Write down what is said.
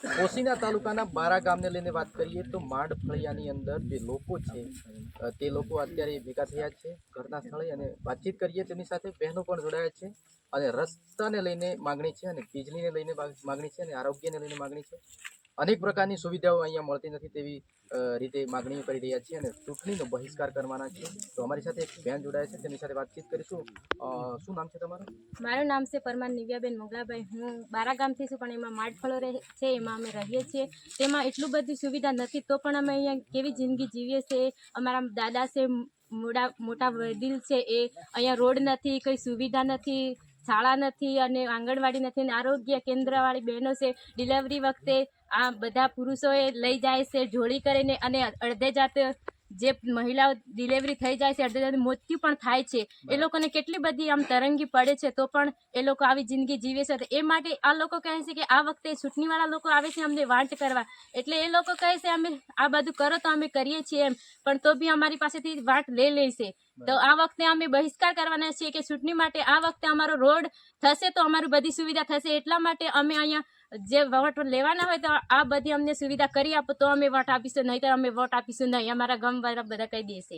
કોસીના તાલુકાના બારા ગામને લઈને વાત કરીએ તો માંડ ફળિયાની અંદર જે લોકો છે તે લોકો અત્યારે ભેગા થયા છે ઘરના સ્થળે અને વાતચીત કરીએ તેમની સાથે. બહેનો પણ જોડાયા છે અને રસ્તાને લઈને માગણી છે અને વીજળીને લઈને માગણી છે અને આરોગ્યને લઈને માગણી છે. અનેક પ્રકારની સુવિધાઓ અહીંયા મળતી નથી તેવી રીતે માગણીઓ કરી રહ્યા છે અને ચૂંટણીનો બહિષ્કાર કરવાના છે. તો અમારી સાથે એક બેન જોડાયા છે તેમની સાથે વાતચીત કરીશું. શું નામ છે તમારું? મારું નામ છે પરમાર નિવ્યાબેન મોગલાભાઈ. હું બારા ગામથી છું, પણ એમાં માઠફળો છે, એમાં અમે રહીએ છીએ. તેમાં એટલું બધી સુવિધા નથી, તો પણ અમે અહીંયા કેવી જિંદગી જીવીએ છીએ. અમારા દાદા છે, મોટા વડીલ છે, એ અહીંયા રોડ નથી, કંઈ સુવિધા નથી, શાળા નથી અને આંગણવાડી નથી અને આરોગ્ય કેન્દ્રવાળી બહેનો છે. ડિલિવરી વખતે આ બધા પુરુષોએ લઈ જાય છે જોડી કરીને અને અડધે જાત જે મહિલાઓ ડિલિવરી થઈ જાય છે, અડધે જાત મૃત્યુ પણ થાય છે. એ લોકોને કેટલી બધી આમ તરંગી પડે છે, તો પણ એ લોકો આવી જિંદગી જીવે છે. એ માટે આ લોકો કહે છે કે આ વખતે ચૂંટણીવાળા લોકો આવે છે અમને વાંટ કરવા, એટલે એ લોકો કહે છે અમે આ બધું કરો તો અમે કરીએ છીએ એમ, પણ તો બી અમારી પાસેથી વાંટ લઈ લે છે. તો આ વખતે અમે બહિષ્કાર કરવાના છીએ કે ચૂંટણી માટે આ વખતે અમારો રોડ થશે તો અમારી બધી સુવિધા થશે. એટલા માટે અમે અહીંયા જે વોટ લેવાના હોય તો આ બધી અમને સુવિધા કરી આપો તો અમે વોટ આપીશું, નહીં તો અમે વોટ આપીશું નહીં, અમારા ગામવાળા બધા કહી દેશે.